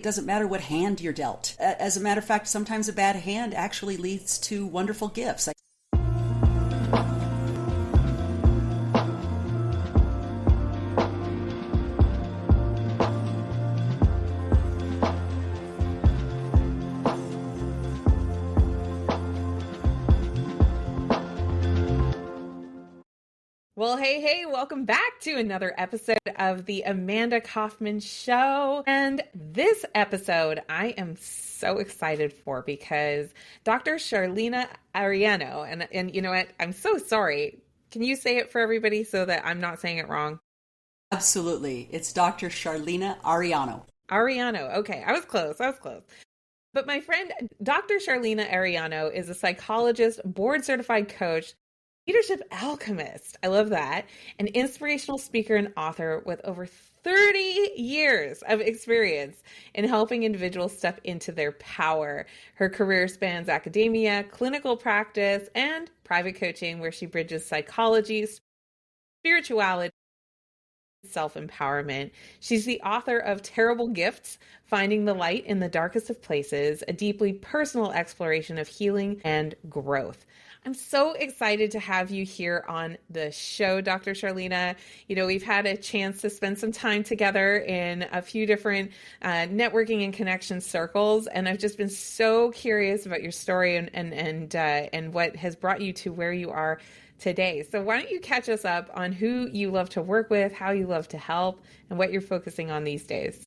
It doesn't matter what hand you're dealt. As a matter of fact, sometimes a bad hand actually leads to wonderful gifts. Well, hey, welcome back to another episode of the Amanda Kaufman Show. And this episode I am so excited for because Dr. Charleanea Arellano, and you know what, I'm so sorry. Can you say it for everybody so that I'm not saying it wrong? Absolutely. It's Dr. Charleanea Arellano. Arellano. Okay, I was close. But my friend, Dr. Charleanea Arellano is a psychologist, board certified coach, leadership alchemist. I love that. An inspirational speaker and author with over 30 years of experience in helping individuals step into their power. Her career spans academia, clinical practice, and private coaching, where she bridges psychology, spirituality, self-empowerment. She's the author of Terrible Gifts, Finding the Light in the Darkest of Places, a deeply personal exploration of healing and growth. I'm so excited to have you here on the show, Dr. Charleanea. You know, we've had a chance to spend some time together in a few different networking and connection circles, and I've just been so curious about your story and what has brought you to where you are today. So why don't you catch us up on who you love to work with, how you love to help, and what you're focusing on these days?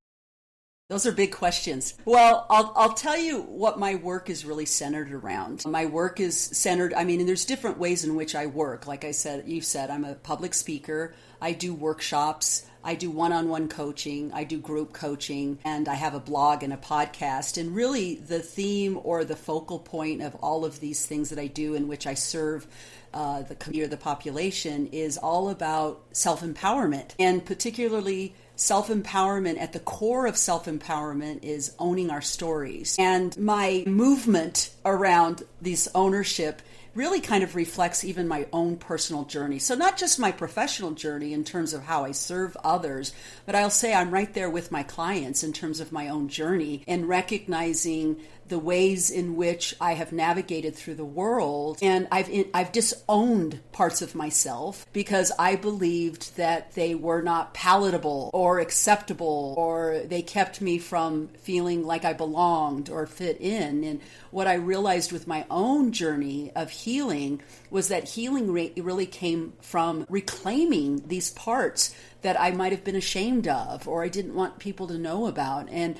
Those are big questions. Well, I'll tell you what my work is really centered around. My work is centered, and there's different ways in which I work. Like you said, I'm a public speaker. I do workshops. I do one-on-one coaching. I do group coaching, and I have a blog and a podcast. And really the theme or the focal point of all of these things that I do, in which I serve the community or the population, is all about self-empowerment, and particularly self-empowerment. At the core of self-empowerment is owning our stories. And my movement around this ownership really kind of reflects even my own personal journey. So not just my professional journey in terms of how I serve others, but I'll say I'm right there with my clients in terms of my own journey and recognizing the ways in which I have navigated through the world. And I've disowned parts of myself because I believed that they were not palatable or acceptable, or they kept me from feeling like I belonged or fit in. And what I realized with my own journey of healing was that healing really came from reclaiming these parts that I might have been ashamed of or I didn't want people to know about. And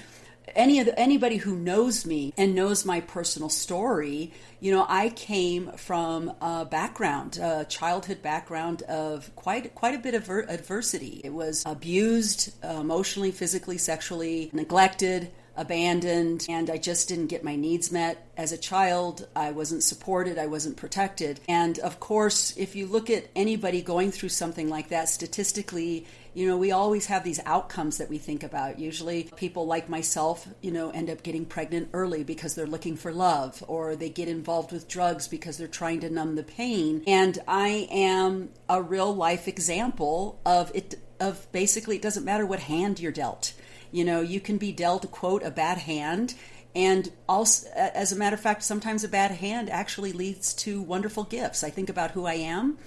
anybody who knows me and knows my personal story, I came from a childhood background of quite a bit of adversity. It was abused emotionally, physically, sexually, neglected, abandoned, and I just didn't get my needs met. As a child, I wasn't supported, I wasn't protected. And of course, if you look at anybody going through something like that, statistically, we always have these outcomes that we think about. Usually people like myself, end up getting pregnant early because they're looking for love, or they get involved with drugs because they're trying to numb the pain. And I am a real life example of it, of basically, it doesn't matter what hand you're dealt. You can be dealt, quote, a bad hand. And also, as a matter of fact, sometimes a bad hand actually leads to wonderful gifts. I think about who I am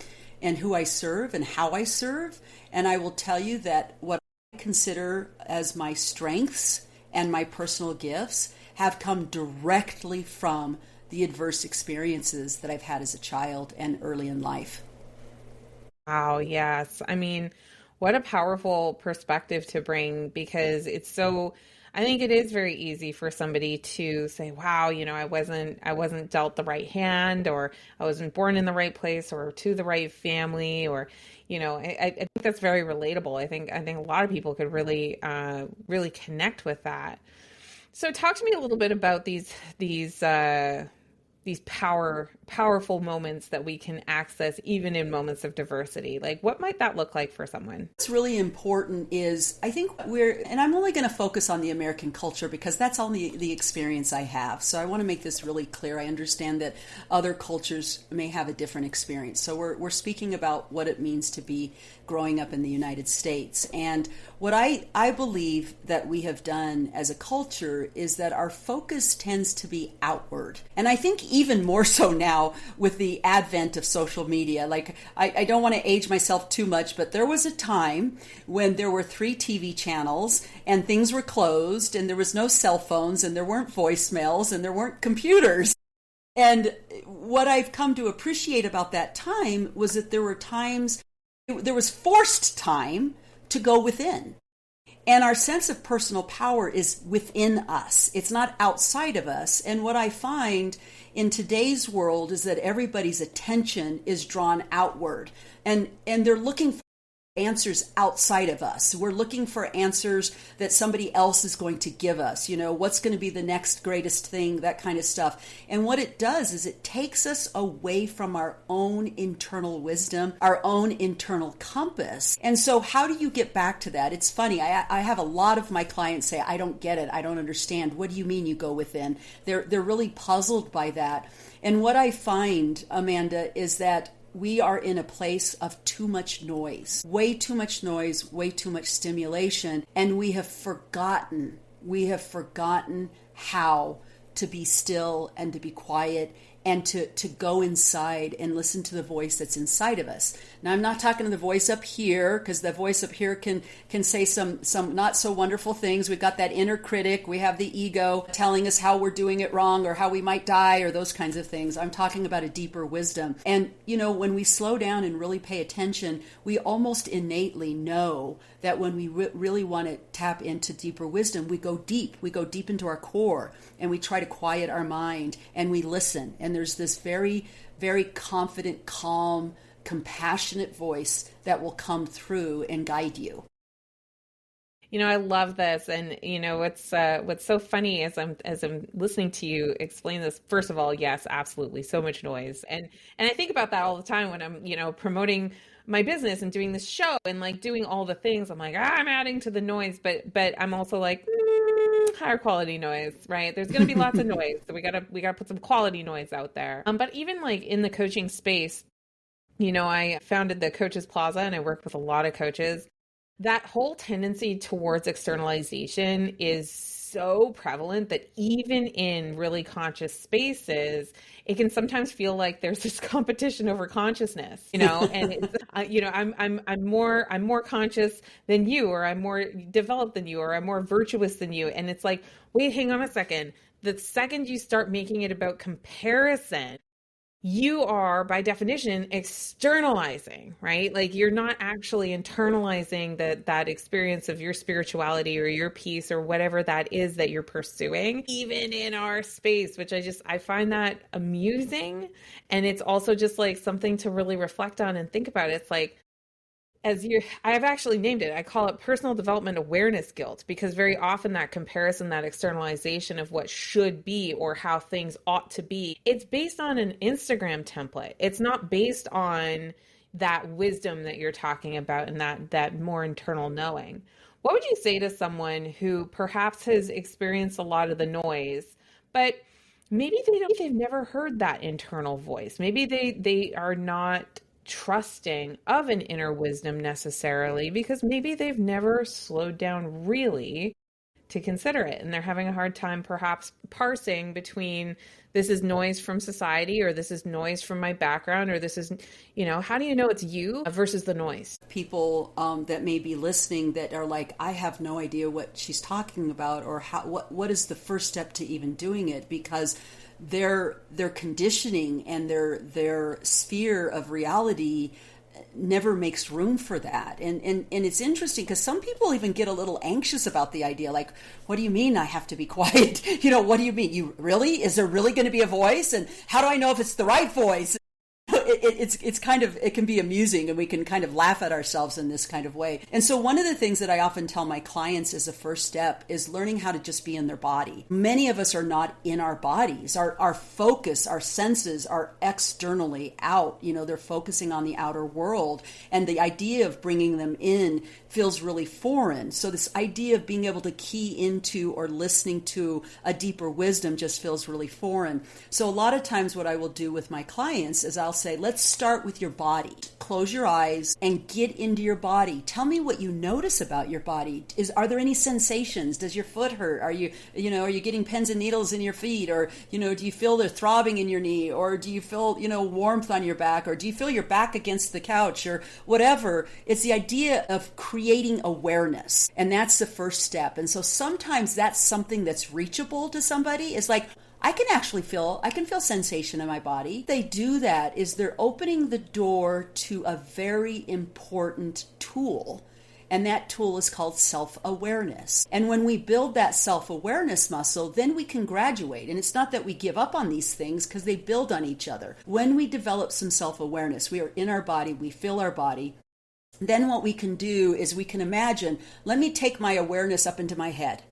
and who I serve and how I serve. And I will tell you that what I consider as my strengths and my personal gifts have come directly from the adverse experiences that I've had as a child and early in life. Wow, yes. What a powerful perspective to bring, because I think it is very easy for somebody to say, wow, I wasn't dealt the right hand, or I wasn't born in the right place or to the right family, or, I think that's very relatable. I think a lot of people could really connect with that. So talk to me a little bit about these power powerful moments that we can access even in moments of diversity? Like, what might that look like for someone? What's really important is, I think and I'm only going to focus on the American culture because that's only the experience I have. So I want to make this really clear. I understand that other cultures may have a different experience. So we're speaking about what it means to be growing up in the United States. And what I believe that we have done as a culture is that our focus tends to be outward. And I think even more so now with the advent of social media. Like, I don't want to age myself too much, but there was a time when there were 3 TV channels and things were closed and there was no cell phones and there weren't voicemails and there weren't computers. And what I've come to appreciate about that time was that there was forced time to go within. And our sense of personal power is within us. It's not outside of us. And what I find in today's world is that everybody's attention is drawn outward. And they're looking for answers outside of us. We're looking for answers that somebody else is going to give us. You know, what's going to be the next greatest thing, that kind of stuff. And what it does is it takes us away from our own internal wisdom, our own internal compass. And so how do you get back to that? It's funny. I have a lot of my clients say, I don't get it. I don't understand. What do you mean you go within? They're really puzzled by that. And what I find, Amanda, is that we are in a place of too much noise, way too much stimulation, and we have forgotten how to be still and to be quiet and to go inside and listen to the voice that's inside of us. Now, I'm not talking to the voice up here, because the voice up here can say some not so wonderful things. We've got that inner critic. We have the ego telling us how we're doing it wrong or how we might die or those kinds of things. I'm talking about a deeper wisdom. And, you know, when we slow down and really pay attention, we almost innately know that when we really want to tap into deeper wisdom, we go deep. We go deep into our core and we try to quiet our mind and we listen. And there's this very, very confident, calm, compassionate voice that will come through and guide you. You know, I love this. And, you know, what's so funny as I'm listening to you explain this, first of all, yes, absolutely. So much noise. And I think about that all the time when I'm, you know, promoting my business and doing this show and like doing all the things. I'm like, I'm adding to the noise, but I'm also like, higher quality noise, right? There's going to be lots of noise. So we got to put some quality noise out there. But even like in the coaching space, you know, I founded the Coaches Plaza and I work with a lot of coaches. That whole tendency towards externalization is so prevalent that even in really conscious spaces, it can sometimes feel like there's this competition over consciousness, you know, and it's, you know, I'm more conscious than you, or I'm more developed than you, or I'm more virtuous than you. And it's like, wait, hang on a second. The second you start making it about comparison, you are by definition externalizing, right? Like you're not actually internalizing that experience of your spirituality or your peace or whatever that is that you're pursuing, even in our space, which I find that amusing. And it's also just like something to really reflect on and think about. It's like, I've actually named it, I call it personal development awareness guilt, because very often that comparison, that externalization of what should be or how things ought to be, it's based on an Instagram template. It's not based on that wisdom that you're talking about and that more internal knowing. What would you say to someone who perhaps has experienced a lot of the noise, but maybe they've never heard that internal voice? Maybe they are not trusting of an inner wisdom necessarily, because maybe they've never slowed down really to consider it. And they're having a hard time perhaps parsing between this is noise from society, or this is noise from my background, or this is, you know, how do you know it's you versus the noise? People that may be listening that are like, I have no idea what she's talking about, or what is the first step to even doing it, because their conditioning and their sphere of reality never makes room for that. And it's interesting because some people even get a little anxious about the idea. Like, what do you mean I have to be quiet? You know, what do you mean? Is there really going to be a voice? And how do I know if it's the right voice? it's kind of, it can be amusing, and we can kind of laugh at ourselves in this kind of way. And so one of the things that I often tell my clients as a first step is learning how to just be in their body. Many of us are not in our bodies. Our focus, our senses are externally out. They're focusing on the outer world, and the idea of bringing them in feels really foreign. So this idea of being able to key into or listening to a deeper wisdom just feels really foreign. So a lot of times what I will do with my clients is I'll say, let's start with your body. Close your eyes and get into your body. Tell me what you notice about your body. Are there any sensations? Does your foot hurt? Are you getting pins and needles in your feet? Or, do you feel the throbbing in your knee? Or do you feel, warmth on your back? Or do you feel your back against the couch or whatever? It's the idea of creating awareness. And that's the first step. And so sometimes that's something that's reachable to somebody. It's like, I can feel sensation in my body. They do that is they're opening the door to a very important tool. And that tool is called self-awareness. And when we build that self-awareness muscle, then we can graduate. And it's not that we give up on these things, because they build on each other. When we develop some self-awareness, we are in our body, we feel our body. Then what we can do is we can imagine, let me take my awareness up into my head.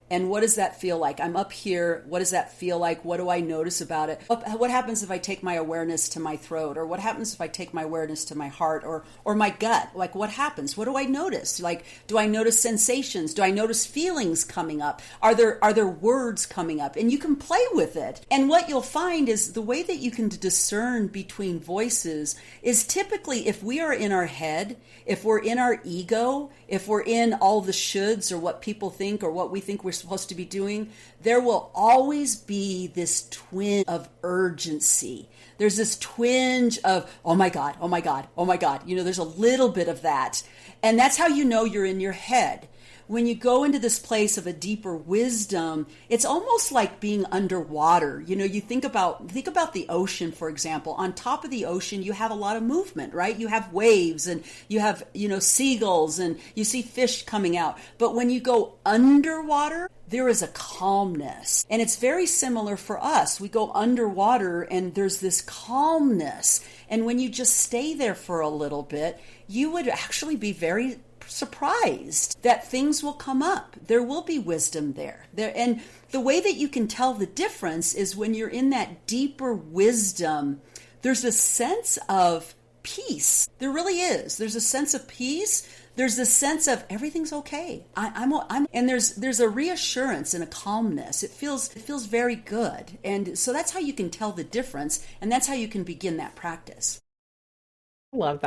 And what does that feel like? I'm up here. What does that feel like? What do I notice about it? What happens if I take my awareness to my throat? Or what happens if I take my awareness to my heart or my gut? Like, what happens? What do I notice? Like, do I notice sensations? Do I notice feelings coming up? Are there words coming up? And you can play with it. And what you'll find is the way that you can discern between voices is typically if we are in our head, if we're in our ego, if we're in all the shoulds or what people think or what we think we're supposed to be doing, there will always be this twinge of urgency. There's this twinge of, oh my God, oh my God, oh my God. There's a little bit of that. And that's how you know you're in your head. When you go into this place of a deeper wisdom, it's almost like being underwater. You think about the ocean, for example. On top of the ocean, you have a lot of movement, right? You have waves and you have, seagulls and you see fish coming out. But when you go underwater, there is a calmness. And it's very similar for us. We go underwater and there's this calmness. And when you just stay there for a little bit, you would actually be very surprised that things will come up. There will be wisdom there. And the way that you can tell the difference is when you're in that deeper wisdom, there's a sense of peace. There really is. There's a sense of peace. There's a sense of everything's okay. And there's a reassurance and a calmness. It feels very good. And so that's how you can tell the difference. And that's how you can begin that practice. I love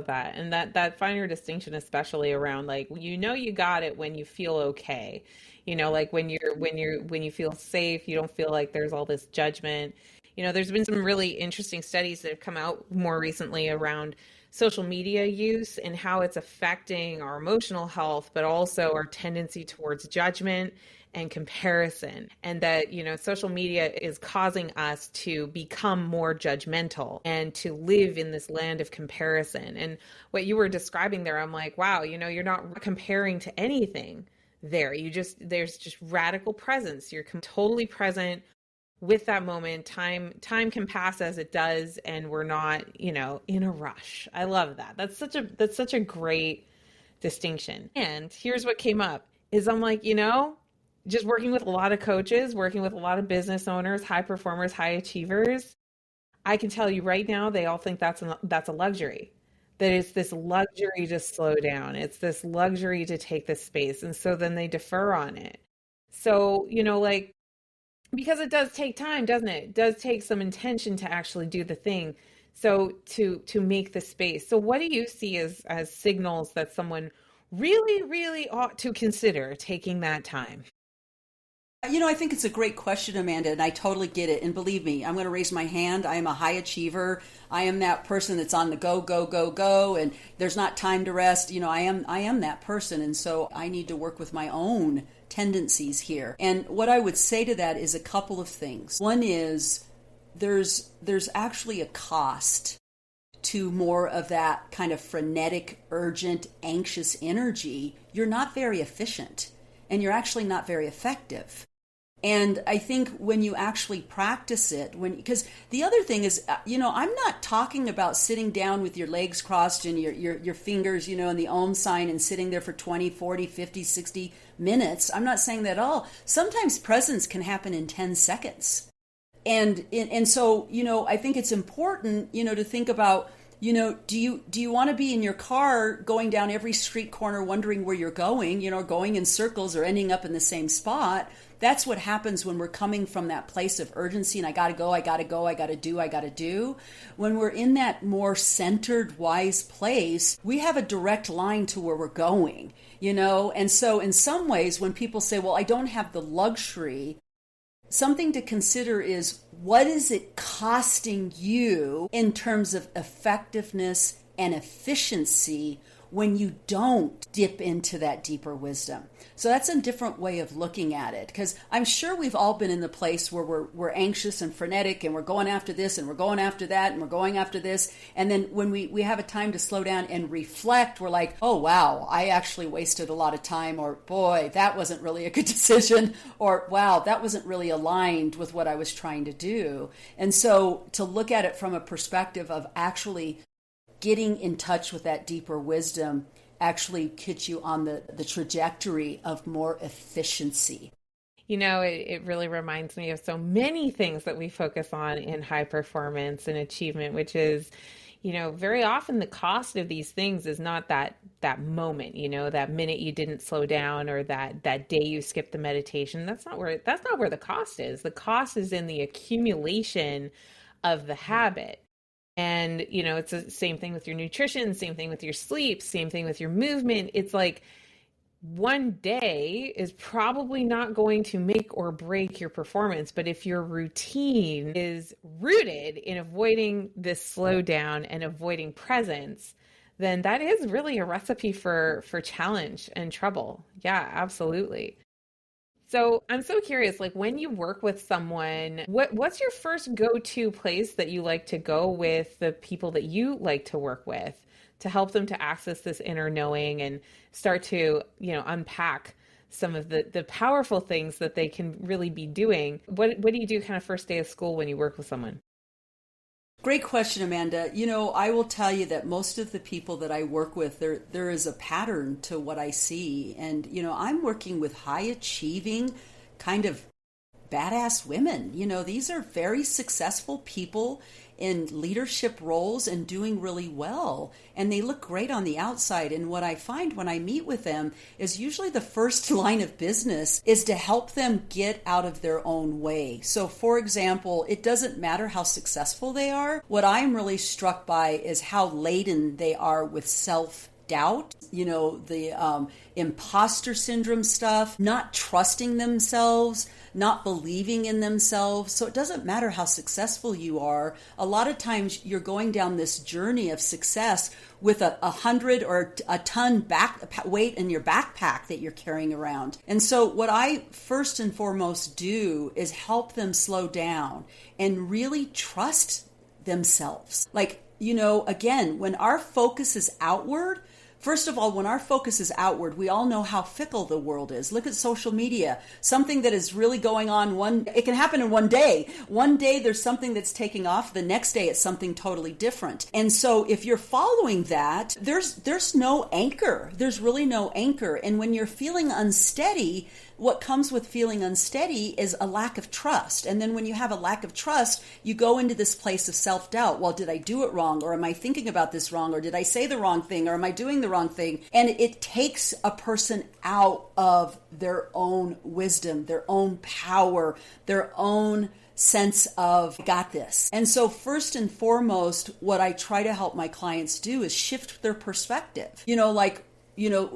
that. And that finer distinction, especially around like, you got it when you feel okay, like when you feel safe, you don't feel like there's all this judgment. There's been some really interesting studies that have come out more recently around social media use and how it's affecting our emotional health, but also our tendency towards judgment and comparison, and that, social media is causing us to become more judgmental and to live in this land of comparison. And what you were describing there, I'm like, wow, you're not comparing to anything there. There's just radical presence. You're totally present with that moment. Time can pass as it does, and we're not, in a rush. I love that. That's such a great distinction. And here's what came up is I'm like, just working with a lot of coaches, working with a lot of business owners, high performers, high achievers, I can tell you right now, they all think that's a luxury. That it's this luxury to slow down. It's this luxury to take this space. And so then they defer on it. So, because it does take time, doesn't it? It does take some intention to actually do the thing. So to make the space. So what do you see as signals that someone really, really ought to consider taking that time? I think it's a great question, Amanda, and I totally get it. And believe me, I'm going to raise my hand. I am a high achiever. I am that person that's on the go, go, go, go, and there's not time to rest. I am that person. And so I need to work with my own tendencies here. And what I would say to that is a couple of things. One is there's actually a cost to more of that kind of frenetic, urgent, anxious energy. You're not very efficient, and you're actually not very effective. And I think when you actually practice it, because the other thing is, I'm not talking about sitting down with your legs crossed and your fingers, in the Om sign and sitting there for 20, 40, 50, 60 minutes. I'm not saying that at all. Sometimes presence can happen in 10 seconds. And so, I think it's important, to think about, do you want to be in your car going down every street corner wondering where you're going, going in circles or ending up in the same spot? That's what happens when we're coming from that place of urgency and I got to go, I got to do. When we're in that more centered, wise place, we have a direct line to where we're going, And so in some ways, when people say, well, I don't have the luxury, something to consider is, what is it costing you in terms of effectiveness and efficiency when you don't dip into that deeper wisdom? So that's a different way of looking at it, because I'm sure we've all been in the place where we're anxious and frenetic and we're going after this and we're going after that and we're going after this. And then when we have a time to slow down and reflect, we're like, oh, wow, I actually wasted a lot of time, or boy, that wasn't really a good decision, or wow, that wasn't really aligned with what I was trying to do. And so to look at it from a perspective of actually getting in touch with that deeper wisdom actually gets you on the trajectory of more efficiency. It really reminds me of so many things that we focus on in high performance and achievement, which is, very often the cost of these things is not that moment, that minute you didn't slow down or that day you skipped the meditation. That's not where the cost is. The cost is in the accumulation of the habit. And, it's the same thing with your nutrition, same thing with your sleep, same thing with your movement. It's like one day is probably not going to make or break your performance. But if your routine is rooted in avoiding this slowdown and avoiding presence, then that is really a recipe for challenge and trouble. Yeah, absolutely. So I'm so curious, like when you work with someone, what's your first go-to place that you like to go with the people that you like to work with to help them to access this inner knowing and start to, unpack some of the powerful things that they can really be doing? What do you do kind of first day of school when you work with someone? Great question, Amanda. I will tell you that most of the people that I work with, there is a pattern to what I see. And, I'm working with high achieving kind of badass women. These are very successful people in leadership roles and doing really well. And they look great on the outside. And what I find when I meet with them is usually the first line of business is to help them get out of their own way. So for example, it doesn't matter how successful they are. What I'm really struck by is how laden they are with self-doubt, the imposter syndrome stuff, not trusting themselves, not believing in themselves. So it doesn't matter how successful you are. A lot of times you're going down this journey of success with a 100 or a ton weight in your backpack that you're carrying around. And so what I first and foremost do is help them slow down and really trust themselves. Like, again, when our focus is outward, first of all, when our focus is outward, we all know how fickle the world is. Look at social media. Something that is really going on it can happen in one day. One day there's something that's taking off. The next day it's something totally different. And so if you're following that, there's no anchor. There's really no anchor. And when you're feeling unsteady, what comes with feeling unsteady is a lack of trust. And then when you have a lack of trust, you go into this place of self-doubt. Well, did I do it wrong? Or am I thinking about this wrong? Or did I say the wrong thing? Or am I doing the wrong thing? And it takes a person out of their own wisdom, their own power, their own sense of got this. And so first and foremost, what I try to help my clients do is shift their perspective.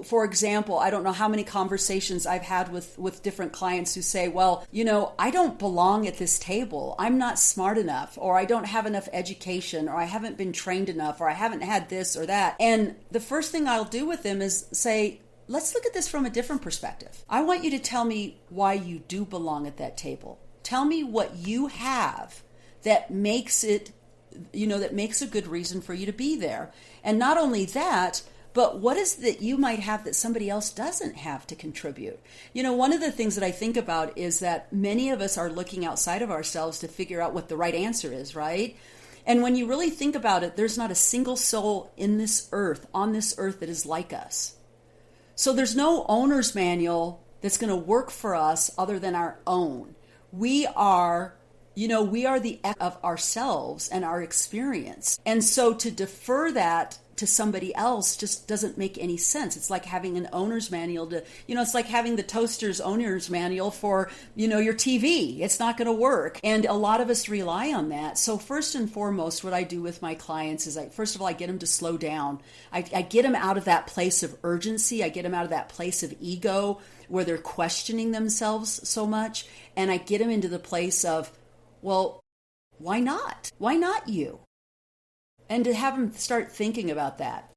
For example, I don't know how many conversations I've had with different clients who say, well, I don't belong at this table. I'm not smart enough, or I don't have enough education, or I haven't been trained enough, or I haven't had this or that. And the first thing I'll do with them is say, let's look at this from a different perspective. I want you to tell me why you do belong at that table. Tell me what you have that makes it, that makes a good reason for you to be there. And not only that, But what is that you might have that somebody else doesn't have to contribute? One of the things that I think about is that many of us are looking outside of ourselves to figure out what the right answer is, right? And when you really think about it, there's not a single soul on this earth that is like us. So there's no owner's manual that's going to work for us other than our own. We are the of ourselves and our experience. And so to defer that to somebody else just doesn't make any sense. It's like having an owner's manual it's like having the toaster's owner's manual for, your TV. It's not going to work. And a lot of us rely on that. So first and foremost, what I do with my clients is first of all, I get them to slow down. I get them out of that place of urgency. I get them out of that place of ego where they're questioning themselves so much. And I get them into the place of, well, why not? Why not you? And to have them start thinking about that.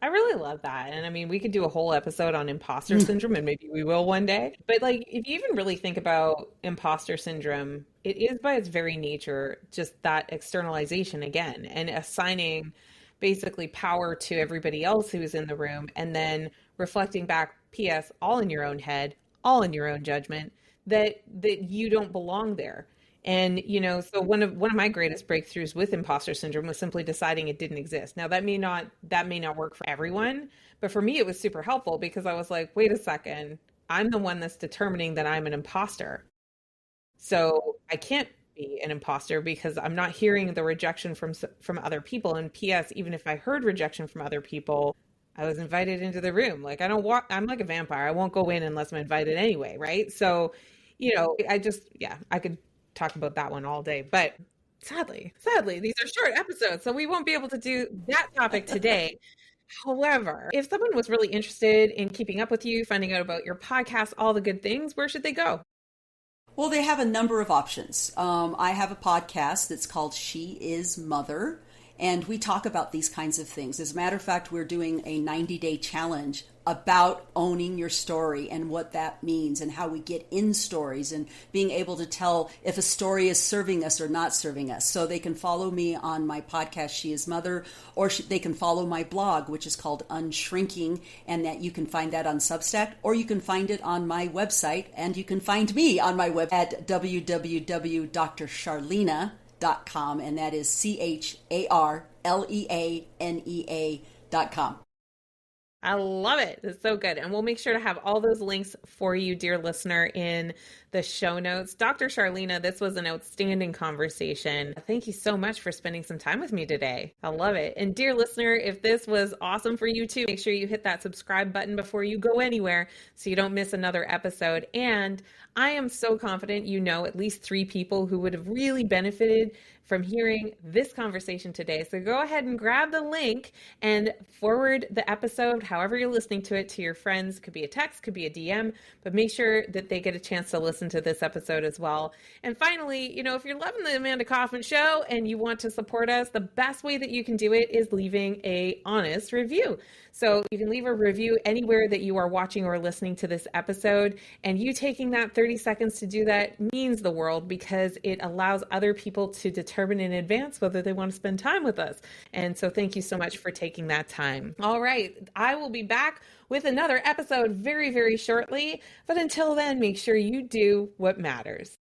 I really love that. And I mean, we could do a whole episode on imposter syndrome, and maybe we will one day. But if you even really think about imposter syndrome, it is by its very nature just that externalization again, and assigning basically power to everybody else who is in the room, and then reflecting back, P.S., all in your own head, all in your own judgment, that you don't belong there. And, so one of my greatest breakthroughs with imposter syndrome was simply deciding it didn't exist. Now that may not work for everyone, but for me, it was super helpful because I was like, wait a second, I'm the one that's determining that I'm an imposter. So I can't be an imposter because I'm not hearing the rejection from other people. And P.S., even if I heard rejection from other people, I was invited into the room. I'm like a vampire. I won't go in unless I'm invited anyway. Right. So, I could talk about that one all day, but sadly, these are short episodes, so we won't be able to do that topic today. However, if someone was really interested in keeping up with you, finding out about your podcast, all the good things, where should they go? Well, they have a number of options. I have a podcast that's called She Is Mother, and we talk about these kinds of things. As a matter of fact, we're doing a 90-day challenge about owning your story and what that means and how we get in stories and being able to tell if a story is serving us or not serving us. So they can follow me on my podcast, She Is Mother, or they can follow my blog, which is called Unshrinking, and that you can find that on Substack, or you can find it on my website, and you can find me on my web at www.drcharleanea.com, and that is CHARLEANEA.com. I love it. It's so good. And we'll make sure to have all those links for you, dear listener, in the show notes. Dr. Charleanea, this was an outstanding conversation. Thank you so much for spending some time with me today. I love it. And dear listener, if this was awesome for you too, make sure you hit that subscribe button before you go anywhere so you don't miss another episode. And I am so confident you know at least 3 people who would have really benefited from hearing this conversation today. So go ahead and grab the link and forward the episode, however you're listening to it, to your friends. Could be a text, could be a DM, but make sure that they get a chance to listen to this episode as well. And finally, if you're loving the Amanda Kaufman Show and you want to support us, the best way that you can do it is leaving an honest review. So you can leave a review anywhere that you are watching or listening to this episode. And you taking that 30 seconds to do that means the world, because it allows other people to determine in advance whether they want to spend time with us. And so thank you so much for taking that time. All right. I will be back with another episode very, very shortly. But until then, make sure you do what matters.